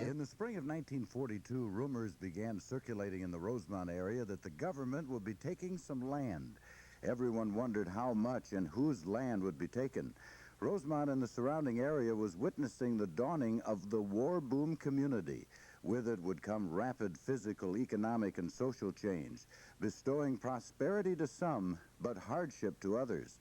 In the spring of 1942, rumors began circulating in the Rosemount area that the government would be taking some land. Everyone wondered how much and whose land would be taken. Rosemount and the surrounding area was witnessing the dawning of the war boom community. With it would come rapid physical, economic, and social change, bestowing prosperity to some, but hardship to others.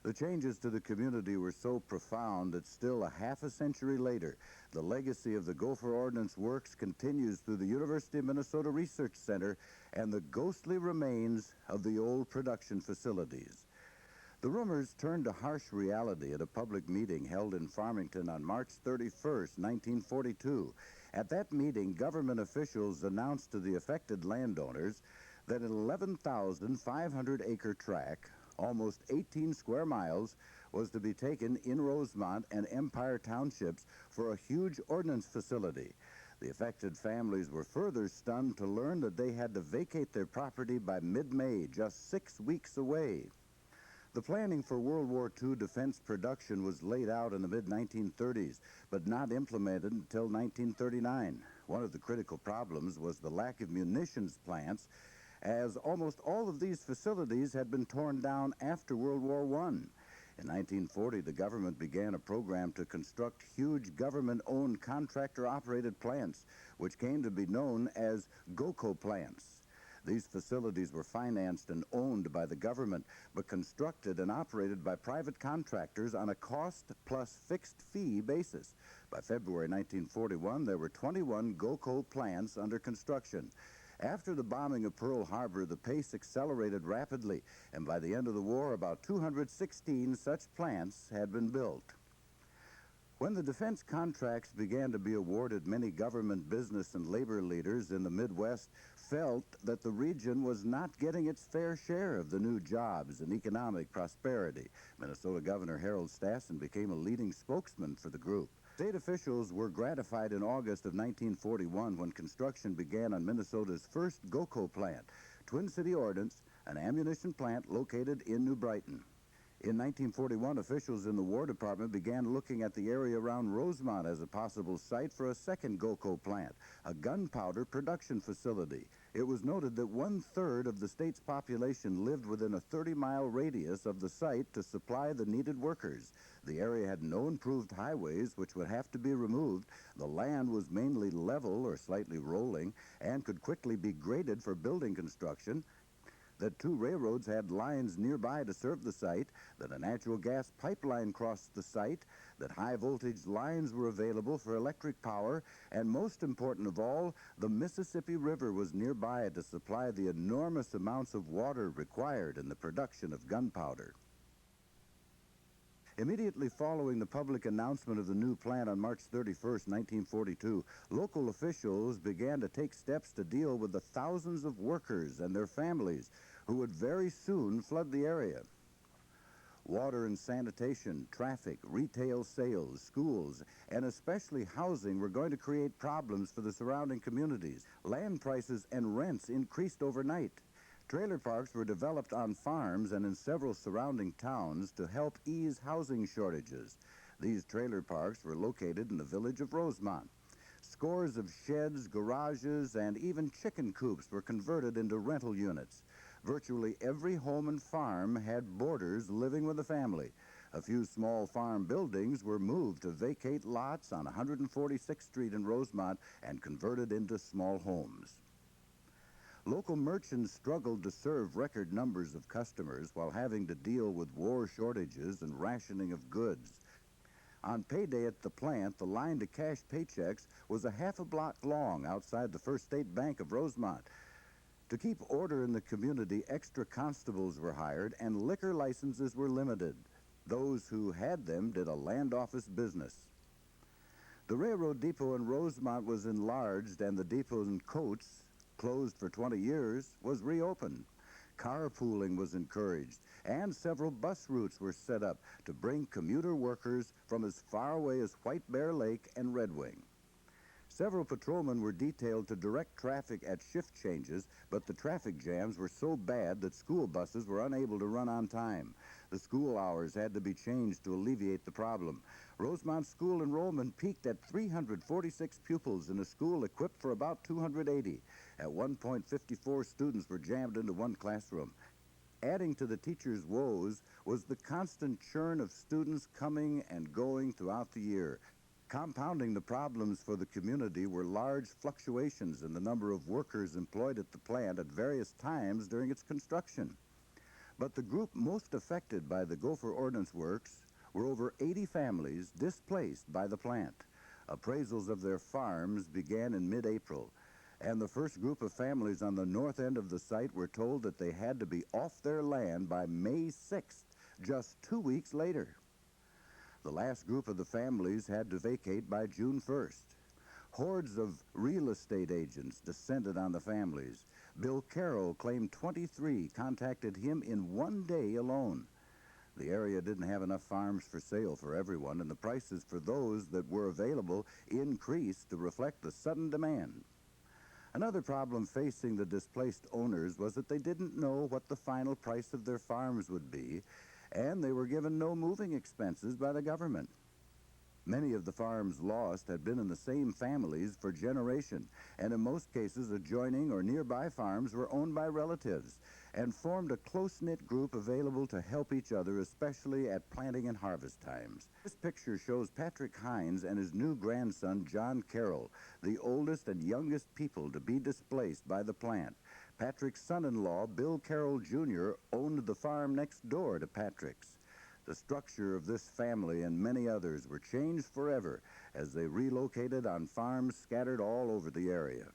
The changes to the community were so profound that still a half a century later, the legacy of the Gopher Ordnance Works continues through the University of Minnesota Research Center and the ghostly remains of the old production facilities. The rumors turned to harsh reality at a public meeting held in Farmington on March 31st, 1942. At that meeting, government officials announced to the affected landowners that an 11,500-acre tract, almost 18 square miles, was to be taken in Rosemount and Empire Townships for a huge ordnance facility. The affected families were further stunned to learn that they had to vacate their property by mid-May, just 6 weeks away. The planning for World War II defense production was laid out in the mid-1930s, but not implemented until 1939. One of the critical problems was the lack of munitions plants, as almost all of these facilities had been torn down after World War I. In 1940, the government began a program to construct huge government-owned contractor-operated plants, which came to be known as GOCO plants. These facilities were financed and owned by the government, but constructed and operated by private contractors on a cost-plus fixed-fee basis. By February 1941, there were 21 GOCO plants under construction. After the bombing of Pearl Harbor, the pace accelerated rapidly, and by the end of the war, about 216 such plants had been built. When the defense contracts began to be awarded, many government, business, and labor leaders in the Midwest felt that the region was not getting its fair share of the new jobs and economic prosperity. Minnesota Governor Harold Stassen became a leading spokesman for the group. State officials were gratified in August of 1941 when construction began on Minnesota's first GOCO plant, Twin City Ordnance, an ammunition plant located in New Brighton. In 1941, officials in the War Department began looking at the area around Rosemount as a possible site for a second GOCO plant, a gunpowder production facility. It was noted that 1/3 of the state's population lived within a 30-mile radius of the site to supply the needed workers. The area had no improved highways, which would have to be removed. The land was mainly level or slightly rolling and could quickly be graded for building construction. That 2 railroads had lines nearby to serve the site, that a natural gas pipeline crossed the site, that high-voltage lines were available for electric power, and most important of all, the Mississippi River was nearby to supply the enormous amounts of water required in the production of gunpowder. Immediately following the public announcement of the new plant on March 31st, 1942, local officials began to take steps to deal with the thousands of workers and their families who would very soon flood the area. Water and sanitation, traffic, retail sales, schools, and especially housing were going to create problems for the surrounding communities. Land prices and rents increased overnight. Trailer parks were developed on farms and in several surrounding towns to help ease housing shortages. These trailer parks were located in the village of Rosemount. Scores of sheds, garages, and even chicken coops were converted into rental units. Virtually every home and farm had boarders living with the family. A few small farm buildings were moved to vacate lots on 146th Street in Rosemount and converted into small homes. Local merchants struggled to serve record numbers of customers while having to deal with war shortages and rationing of goods. On payday at the plant, the line to cash paychecks was a half a block long outside the First State Bank of Rosemount. To keep order in the community, extra constables were hired and liquor licenses were limited. Those who had them did a land office business. The railroad depot in Rosemount was enlarged, and the depot in Coates, closed for 20 years, was reopened. Carpooling was encouraged, and several bus routes were set up to bring commuter workers from as far away as White Bear Lake and Red Wing. Several patrolmen were detailed to direct traffic at shift changes, but the traffic jams were so bad that school buses were unable to run on time. The school hours had to be changed to alleviate the problem. Rosemount school enrollment peaked at 346 pupils in a school equipped for about 280. At one point, 54 students were jammed into one classroom. Adding to the teachers' woes was the constant churn of students coming and going throughout the year. Compounding the problems for the community were large fluctuations in the number of workers employed at the plant at various times during its construction. But the group most affected by the Gopher Ordnance Works were over 80 families displaced by the plant. Appraisals of their farms began in mid-April, and the first group of families on the north end of the site were told that they had to be off their land by May 6th, just 2 weeks later. The last group of the families had to vacate by June 1st. Hordes of real estate agents descended on the families. Bill Carroll claimed 23 contacted him in one day alone. The area didn't have enough farms for sale for everyone, and the prices for those that were available increased to reflect the sudden demand. Another problem facing the displaced owners was that they didn't know what the final price of their farms would be, and they were given no moving expenses by the government. Many of the farms lost had been in the same families for generations, and in most cases adjoining or nearby farms were owned by relatives and formed a close-knit group available to help each other, especially at planting and harvest times. This picture shows Patrick Hines and his new grandson, John Carroll, the oldest and youngest people to be displaced by the plant. Patrick's son-in-law, Bill Carroll Jr., owned the farm next door to Patrick's. The structure of this family and many others were changed forever as they relocated on farms scattered all over the area.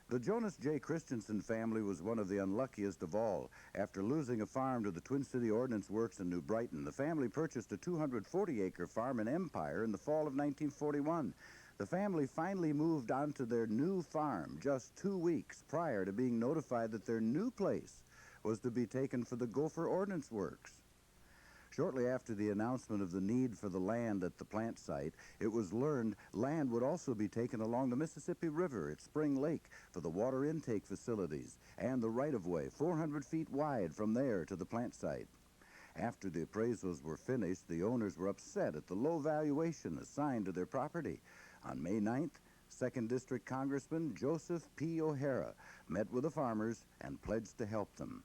The Jonas J. Christensen family was one of the unluckiest of all. After losing a farm to the Twin City Ordnance Works in New Brighton, the family purchased a 240-acre farm in Empire in the fall of 1941. The family finally moved onto their new farm just 2 weeks prior to being notified that their new place was to be taken for the Gopher Ordnance Works. Shortly after the announcement of the need for the land at the plant site, it was learned land would also be taken along the Mississippi River at Spring Lake for the water intake facilities and the right-of-way 400 feet wide from there to the plant site. After the appraisals were finished, the owners were upset at the low valuation assigned to their property. On May 9th, 2nd District Congressman Joseph P. O'Hara met with the farmers and pledged to help them.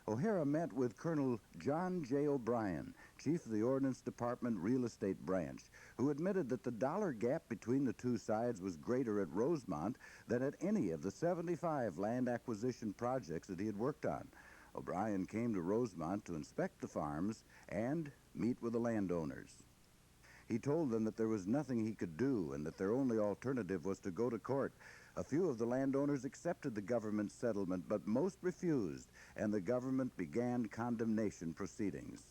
O'Hara met with Colonel John J. O'Brien, chief of the Ordnance Department Real Estate Branch, who admitted that the dollar gap between the two sides was greater at Rosemount than at any of the 75 land acquisition projects that he had worked on. O'Brien came to Rosemount to inspect the farms and meet with the landowners. He told them that there was nothing he could do and that their only alternative was to go to court. A few of the landowners accepted the government settlement, but most refused, and the government began condemnation proceedings.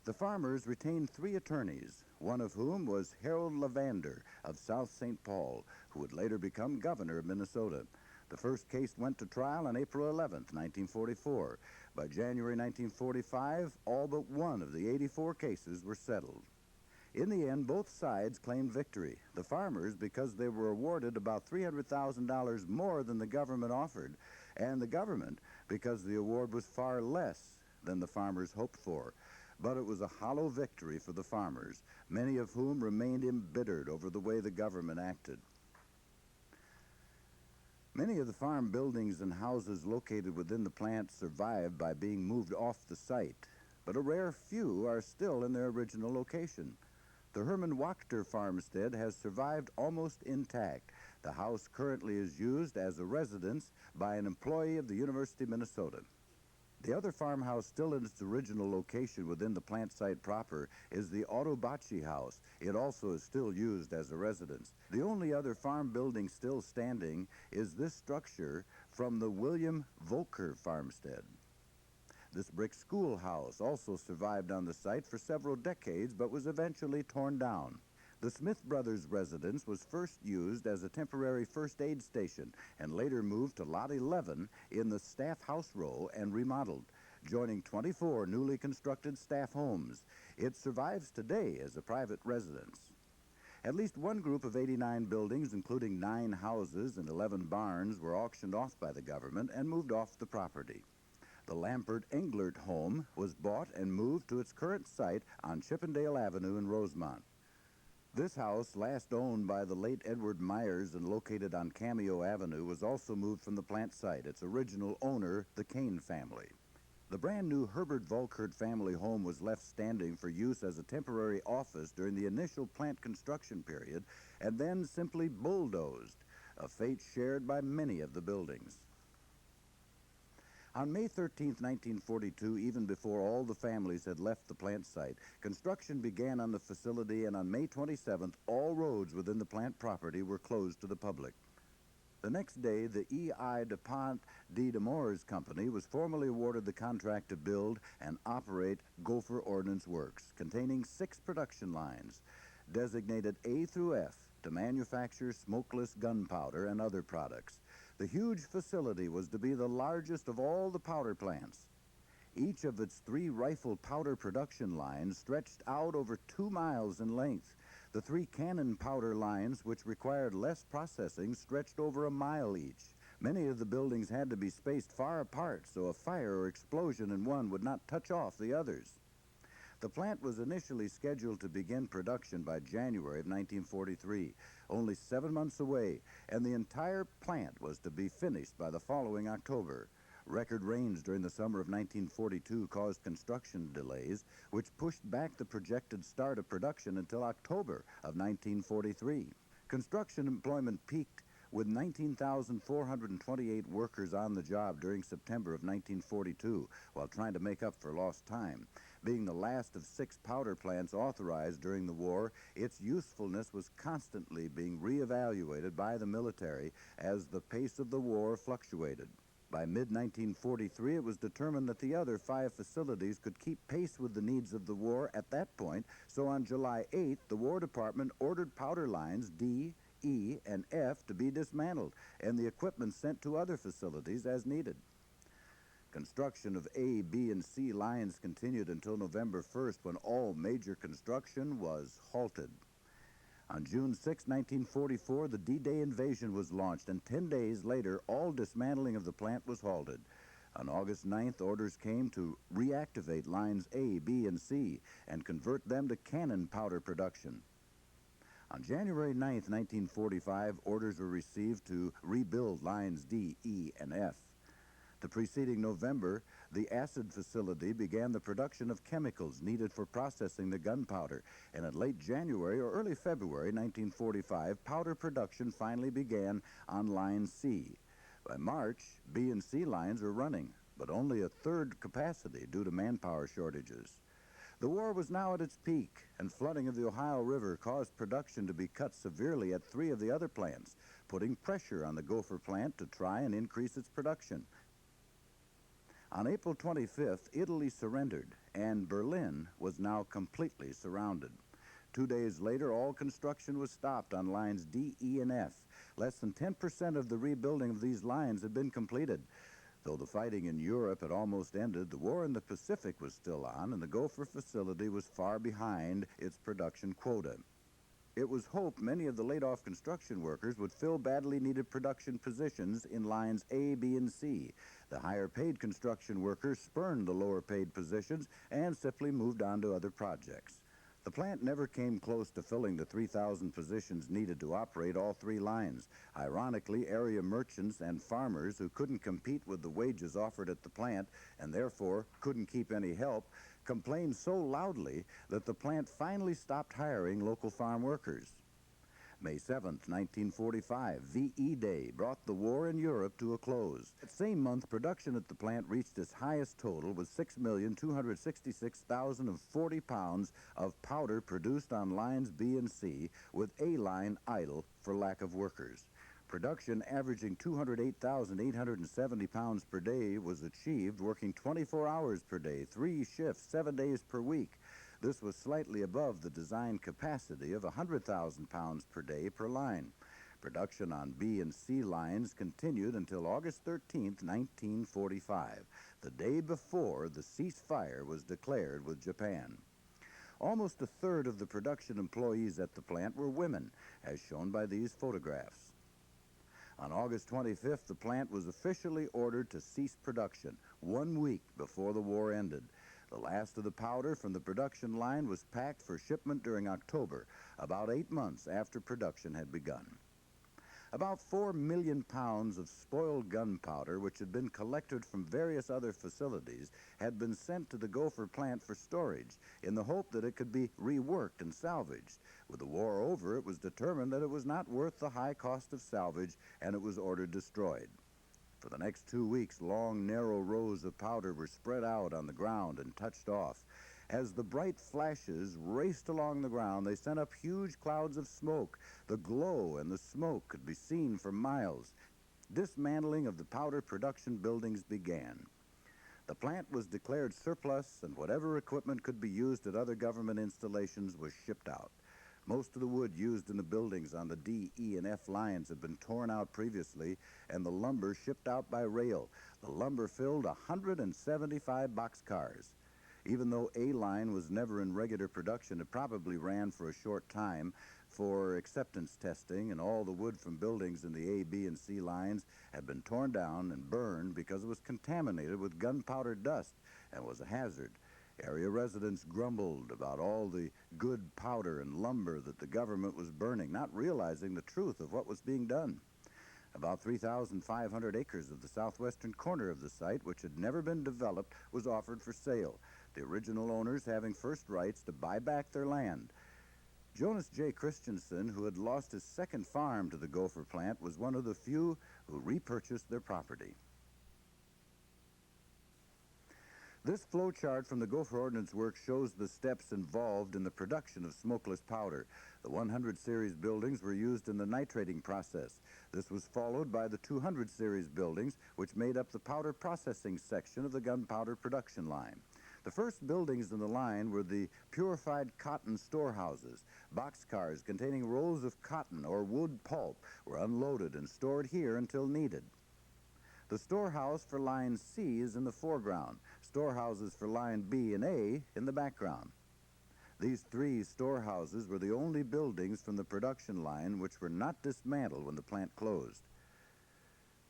The farmers retained 3 attorneys, one of whom was Harold Lavander of South St. Paul, who would later become governor of Minnesota. The first case went to trial on April 11, 1944. By January 1945, all but one of the 84 cases were settled. In the end, both sides claimed victory. The farmers, because they were awarded about $300,000 more than the government offered, and the government, because the award was far less than the farmers hoped for. But it was a hollow victory for the farmers, many of whom remained embittered over the way the government acted. Many of the farm buildings and houses located within the plant survived by being moved off the site, but a rare few are still in their original location. The Herman Wachter farmstead has survived almost intact. The house currently is used as a residence by an employee of the University of Minnesota. The other farmhouse still in its original location within the plant site proper is the Autobacci House. It also is still used as a residence. The only other farm building still standing is this structure from the William Volker farmstead. This brick schoolhouse also survived on the site for several decades, but was eventually torn down. The Smith Brothers residence was first used as a temporary first aid station and later moved to Lot 11 in the staff house row and remodeled, joining 24 newly constructed staff homes. It survives today as a private residence. At least one group of 89 buildings, including 9 houses and 11 barns, were auctioned off by the government and moved off the property. The Lampert-Englert home was bought and moved to its current site on Chippendale Avenue in Rosemount. This house, last owned by the late Edward Myers and located on Cameo Avenue, was also moved from the plant site, its original owner, the Kane family. The brand-new Herbert Volkert family home was left standing for use as a temporary office during the initial plant construction period and then simply bulldozed, a fate shared by many of the buildings. On May 13, 1942, even before all the families had left the plant site, construction began on the facility, and on May 27th, all roads within the plant property were closed to the public. The next day, the E.I. DuPont de Nemours Company was formally awarded the contract to build and operate Gopher Ordnance Works, containing 6 production lines, designated A through F, to manufacture smokeless gunpowder and other products. The huge facility was to be the largest of all the powder plants. Each of its 3 rifle powder production lines stretched out over 2 miles in length. The 3 cannon powder lines, which required less processing, stretched over 1 mile each. Many of the buildings had to be spaced far apart so a fire or explosion in one would not touch off the others. The plant was initially scheduled to begin production by January of 1943, only 7 months away, and the entire plant was to be finished by the following October. Record rains during the summer of 1942 caused construction delays, which pushed back the projected start of production until October of 1943. Construction employment peaked with 19,428 workers on the job during September of 1942, while trying to make up for lost time. Being the last of 6 powder plants authorized during the war, its usefulness was constantly being reevaluated by the military as the pace of the war fluctuated. By mid-1943, it was determined that the other 5 facilities could keep pace with the needs of the war at that point, so on July 8th, the War Department ordered powder lines D, E, and F to be dismantled, and the equipment sent to other facilities as needed. Construction of A, B, and C lines continued until November 1st, when all major construction was halted. On June 6, 1944, the D-Day invasion was launched, and 10 days later, all dismantling of the plant was halted. On August 9th, orders came to reactivate lines A, B, and C and convert them to cannon powder production. On January 9, 1945, orders were received to rebuild lines D, E, and F. The preceding November, the acid facility began the production of chemicals needed for processing the gunpowder, and in late January or early February 1945, powder production finally began on line C. By March, B and C lines were running, but only a third capacity due to manpower shortages. The war was now at its peak, and flooding of the Ohio River caused production to be cut severely at 3 of the other plants, putting pressure on the Gopher plant to try and increase its production. On April 25th, Italy surrendered, and Berlin was now completely surrounded. 2 days later, all construction was stopped on lines D, E, and F. Less than 10% of the rebuilding of these lines had been completed. Though the fighting in Europe had almost ended, the war in the Pacific was still on, and the Gopher facility was far behind its production quota. It was hoped many of the laid-off construction workers would fill badly needed production positions in lines A, B, and C. The higher-paid construction workers spurned the lower-paid positions and simply moved on to other projects. The plant never came close to filling the 3,000 positions needed to operate all 3 lines. Ironically, area merchants and farmers who couldn't compete with the wages offered at the plant and therefore couldn't keep any help complained so loudly that the plant finally stopped hiring local farm workers. May 7th, 1945, VE Day brought the war in Europe to a close. That same month, production at the plant reached its highest total with 6,266,040 pounds of powder produced on lines B and C, with A line idle for lack of workers. Production averaging 208,870 pounds per day was achieved working 24 hours per day, 3 shifts, 7 days per week. This was slightly above the design capacity of 100,000 pounds per day per line. Production on B and C lines continued until August 13, 1945, the day before the ceasefire was declared with Japan. Almost a third of the production employees at the plant were women, as shown by these photographs. On August 25th, the plant was officially ordered to cease production 1 week before the war ended. The last of the powder from the production line was packed for shipment during October, about 8 months after production had begun. About 4 million pounds of spoiled gunpowder, which had been collected from various other facilities, had been sent to the Gopher plant for storage in the hope that it could be reworked and salvaged. With the war over, it was determined that it was not worth the high cost of salvage, and it was ordered destroyed. For the next 2 weeks, long, narrow rows of powder were spread out on the ground and touched off. As the bright flashes raced along the ground, they sent up huge clouds of smoke. The glow and the smoke could be seen for miles. Dismantling of the powder production buildings began. The plant was declared surplus, and whatever equipment could be used at other government installations was shipped out. Most of the wood used in the buildings on the D, E, and F lines had been torn out previously, and the lumber shipped out by rail. The lumber filled 175 boxcars. Even though A line was never in regular production, it probably ran for a short time for acceptance testing, and all the wood from buildings in the A, B, and C lines had been torn down and burned because it was contaminated with gunpowder dust and was a hazard. Area residents grumbled about all the good powder and lumber that the government was burning, not realizing the truth of what was being done. About 3,500 acres of the southwestern corner of the site, which had never been developed, was offered for sale, the original owners having first rights to buy back their land. Jonas J. Christensen, who had lost his second farm to the Gopher plant, was one of the few who repurchased their property. This flowchart from the Gopher Ordnance Works shows the steps involved in the production of smokeless powder. The 100 series buildings were used in the nitrating process. This was followed by the 200 series buildings, which made up the powder processing section of the gunpowder production line. The first buildings in the line were the purified cotton storehouses. Boxcars containing rolls of cotton or wood pulp were unloaded and stored here until needed. The storehouse for Line C is in the foreground, storehouses for Line B and A in the background. These 3 storehouses were the only buildings from the production line which were not dismantled when the plant closed.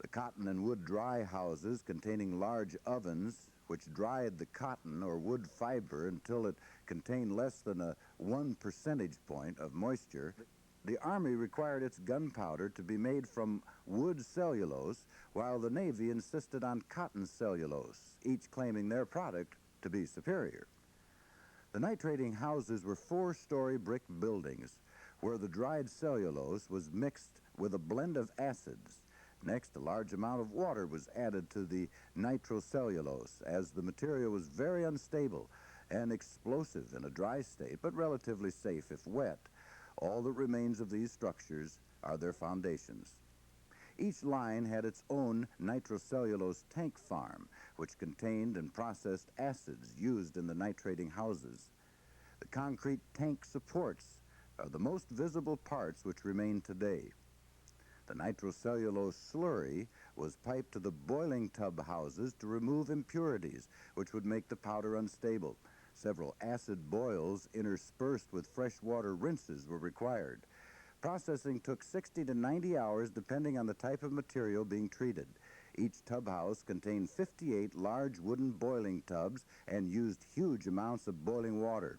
The cotton and wood dry houses containing large ovens which dried the cotton or wood fiber until it contained less than a 1 percentage point of moisture. The Army required its gunpowder to be made from wood cellulose, while the Navy insisted on cotton cellulose, each claiming their product to be superior. The nitrating houses were 4-story brick buildings, where the dried cellulose was mixed with a blend of acids. Next, a large amount of water was added to the nitrocellulose, as the material was very unstable and explosive in a dry state, but relatively safe if wet. All that remains of these structures are their foundations. Each line had its own nitrocellulose tank farm, which contained and processed acids used in the nitrating houses. The concrete tank supports are the most visible parts which remain today. The nitrocellulose slurry was piped to the boiling tub houses to remove impurities, which would make the powder unstable. Several acid boils interspersed with freshwater rinses were required. Processing took 60 to 90 hours depending on the type of material being treated. Each tub house contained 58 large wooden boiling tubs and used huge amounts of boiling water.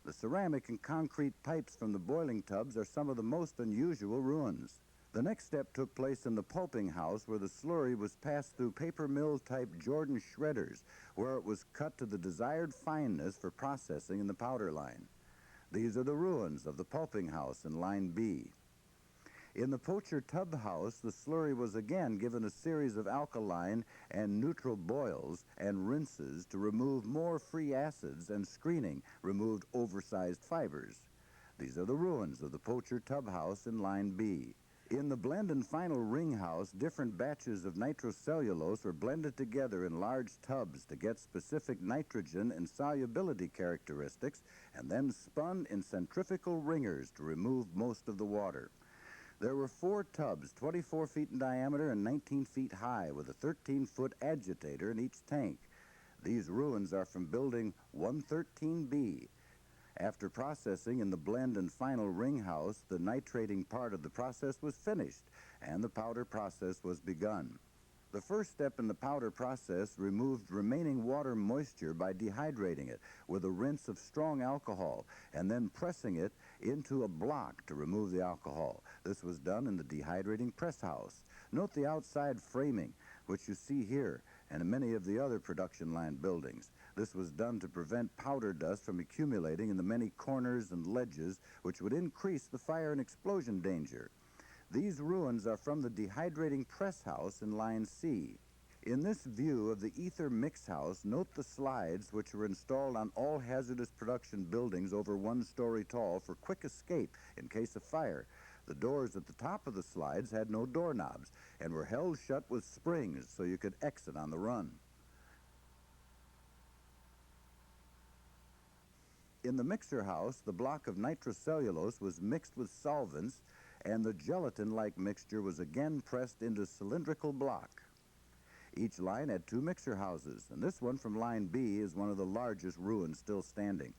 The ceramic and concrete pipes from the boiling tubs are some of the most unusual ruins. The next step took place in the pulping house, where the slurry was passed through paper mill-type Jordan shredders, where it was cut to the desired fineness for processing in the powder line. These are the ruins of the pulping house in Line B. In the poacher tub house, the slurry was again given a series of alkaline and neutral boils and rinses to remove more free acids, and screening removed oversized fibers. These are the ruins of the poacher tub house in Line B. In the blend and final ring house, different batches of nitrocellulose were blended together in large tubs to get specific nitrogen and solubility characteristics, and then spun in centrifugal ringers to remove most of the water. There were 4 tubs, 24 feet in diameter and 19 feet high, with a 13-foot agitator in each tank. These ruins are from Building 113B, After processing in the blend and final ring house, the nitrating part of the process was finished, and the powder process was begun. The first step in the powder process removed remaining water moisture by dehydrating it with a rinse of strong alcohol and then pressing it into a block to remove the alcohol. This was done in the dehydrating press house. Note the outside framing, which you see here and in many of the other production line buildings. This was done to prevent powder dust from accumulating in the many corners and ledges, which would increase the fire and explosion danger. These ruins are from the dehydrating press house in Line C. In this view of the ether mix house, note the slides which were installed on all hazardous production buildings over 1 story tall for quick escape in case of fire. The doors at the top of the slides had no doorknobs and were held shut with springs so you could exit on the run. In the mixer house, the block of nitrocellulose was mixed with solvents, and the gelatin-like mixture was again pressed into cylindrical block. Each line had 2 mixer houses, and this one from Line B is one of the largest ruins still standing.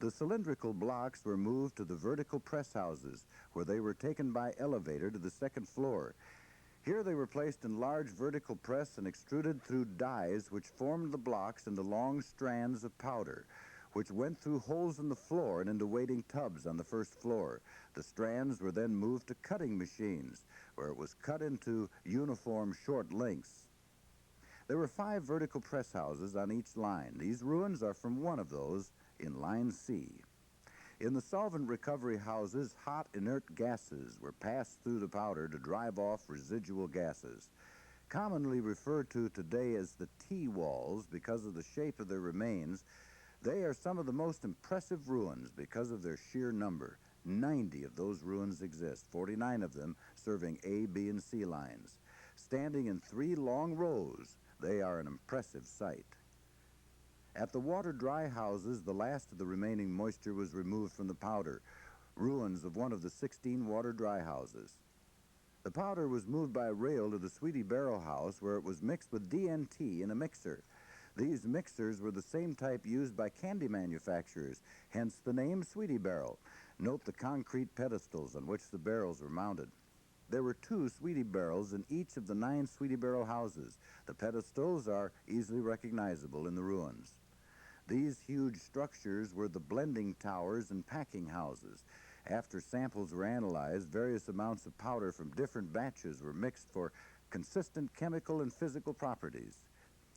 The cylindrical blocks were moved to the vertical press houses, where they were taken by elevator to the 2nd floor. Here they were placed in large vertical press and extruded through dies which formed the blocks into long strands of powder, which went through holes in the floor and into waiting tubs on the 1st floor. The strands were then moved to cutting machines, where it was cut into uniform short lengths. There were 5 vertical press houses on each line. These ruins are from one of those in Line C. In the solvent recovery houses, hot inert gases were passed through the powder to drive off residual gases. Commonly referred to today as the T-walls because of the shape of their remains, they are some of the most impressive ruins because of their sheer number. 90 of those ruins exist, 49 of them serving A, B, and C lines. Standing in 3 long rows, they are an impressive sight. At the water dry houses, the last of the remaining moisture was removed from the powder, ruins of one of the 16 water dry houses. The powder was moved by rail to the Sweetie Barrel house, where it was mixed with DNT in a mixer. These mixers were the same type used by candy manufacturers, hence the name Sweetie Barrel. Note the concrete pedestals on which the barrels were mounted. There were 2 Sweetie Barrels in each of the 9 Sweetie Barrel houses. The pedestals are easily recognizable in the ruins. These huge structures were the blending towers and packing houses. After samples were analyzed, various amounts of powder from different batches were mixed for consistent chemical and physical properties.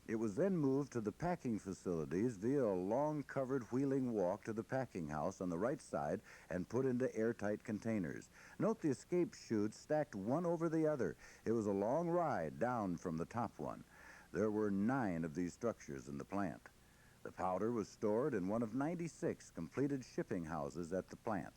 It was then moved to the packing facilities via a long covered wheeling walk to the packing house on the right side and put into airtight containers. Note the escape chutes stacked one over the other. It was a long ride down from the top one. There were 9 of these structures in the plant. The powder was stored in one of 96 completed shipping houses at the plant.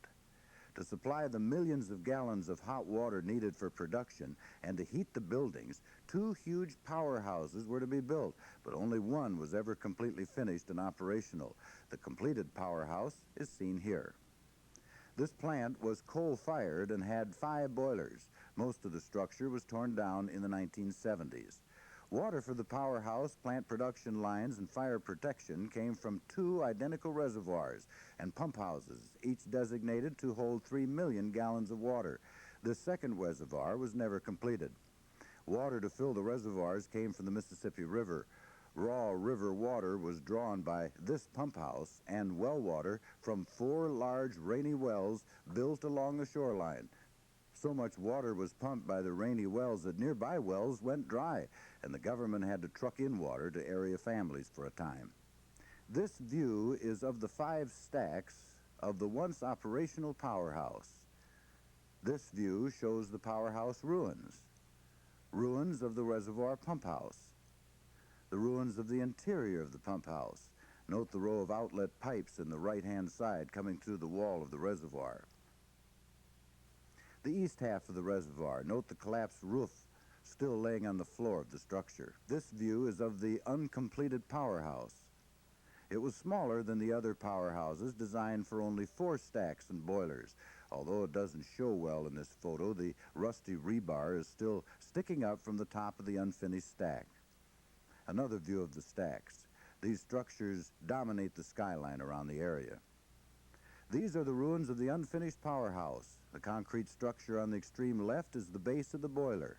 To supply the millions of gallons of hot water needed for production and to heat the buildings, 2 huge powerhouses were to be built, but only one was ever completely finished and operational. The completed powerhouse is seen here. This plant was coal-fired and had 5 boilers. Most of the structure was torn down in the 1970s. Water for the powerhouse, plant production lines, and fire protection came from 2 identical reservoirs and pump houses, each designated to hold 3 million gallons of water. This second reservoir was never completed. Water to fill the reservoirs came from the Mississippi River. Raw river water was drawn by this pump house and well water from 4 large rainy wells built along the shoreline. So much water was pumped by the rainy wells that nearby wells went dry, and the government had to truck in water to area families for a time. This view is of the 5 stacks of the once operational powerhouse. This view shows the powerhouse ruins, ruins of the reservoir pump house, the ruins of the interior of the pump house. Note the row of outlet pipes in the right-hand side coming through the wall of the reservoir. The east half of the reservoir. Note the collapsed roof still laying on the floor of the structure. This view is of the uncompleted powerhouse. It was smaller than the other powerhouses, designed for only 4 stacks and boilers. Although it doesn't show well in this photo, the rusty rebar is still sticking up from the top of the unfinished stack. Another view of the stacks. These structures dominate the skyline around the area. These are the ruins of the unfinished powerhouse. The concrete structure on the extreme left is the base of the boiler.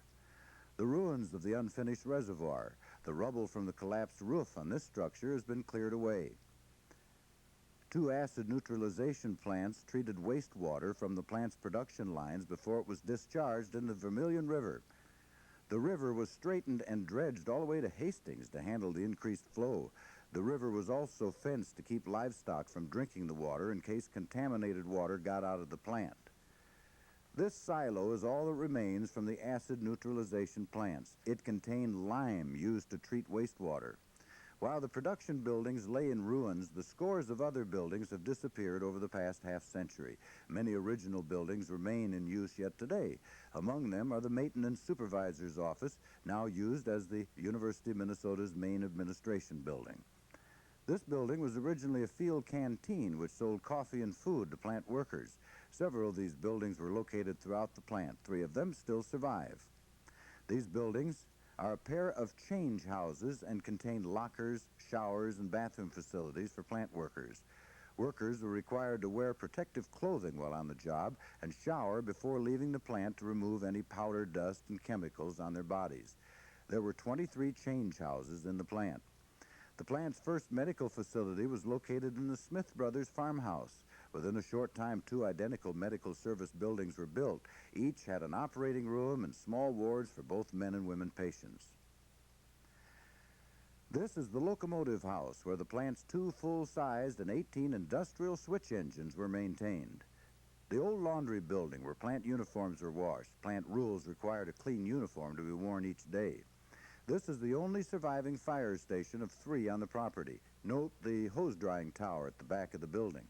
The ruins of the unfinished reservoir. The rubble from the collapsed roof on this structure has been cleared away. 2 acid neutralization plants treated wastewater from the plant's production lines before it was discharged in the Vermilion River. The river was straightened and dredged all the way to Hastings to handle the increased flow. The river was also fenced to keep livestock from drinking the water in case contaminated water got out of the plant. This silo is all that remains from the acid neutralization plants. It contained lime used to treat wastewater. While the production buildings lay in ruins, the scores of other buildings have disappeared over the past half-century. Many original buildings remain in use yet today. Among them are the Maintenance Supervisor's Office, now used as the University of Minnesota's main administration building. This building was originally a field canteen which sold coffee and food to plant workers. Several of these buildings were located throughout the plant. 3 of them still survive. These buildings are a pair of change houses and contain lockers, showers, and bathroom facilities for plant workers. Workers were required to wear protective clothing while on the job and shower before leaving the plant to remove any powder, dust, and chemicals on their bodies. There were 23 change houses in the plant. The plant's first medical facility was located in the Smith Brothers farmhouse. Within a short time, 2 identical medical service buildings were built. Each had an operating room and small wards for both men and women patients. This is the locomotive house, where the plant's 2 full-sized and 18 industrial switch engines were maintained. The old laundry building, where plant uniforms were washed. Plant rules required a clean uniform to be worn each day. This is the only surviving fire station of 3 on the property. Note the hose-drying tower at the back of the building.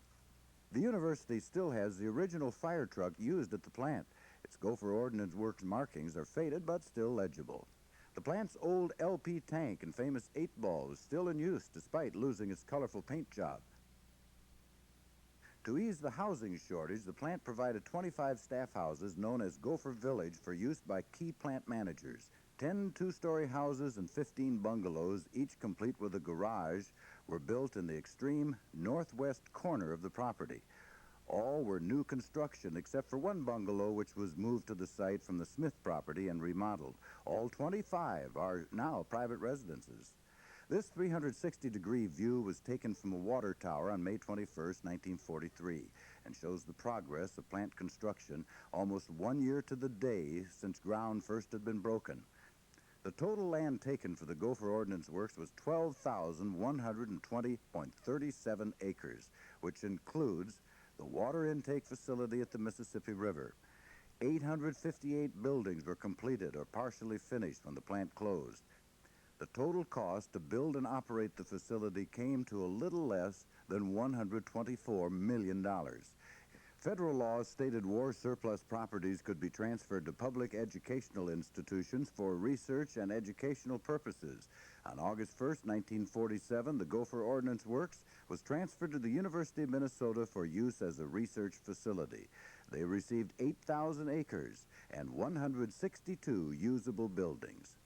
The university still has the original fire truck used at the plant. Its Gopher Ordnance Works markings are faded but still legible. The plant's old LP tank and famous 8-ball is still in use despite losing its colorful paint job. To ease the housing shortage, the plant provided 25 staff houses known as Gopher Village for use by key plant managers. 10 2-story houses and 15 bungalows, each complete with a garage, were built in the extreme northwest corner of the property. All were new construction except for 1 bungalow which was moved to the site from the Smith property and remodeled. All 25 are now private residences. This 360-degree view was taken from a water tower on May 21, 1943, and shows the progress of plant construction almost 1 year to the day since ground first had been broken. The total land taken for the Gopher Ordnance Works was 12,120.37 acres, which includes the water intake facility at the Mississippi River. 858 buildings were completed or partially finished when the plant closed. The total cost to build and operate the facility came to a little less than $124 million. Federal laws stated war surplus properties could be transferred to public educational institutions for research and educational purposes. On August 1, 1947, the Gopher Ordnance Works was transferred to the University of Minnesota for use as a research facility. They received 8,000 acres and 162 usable buildings.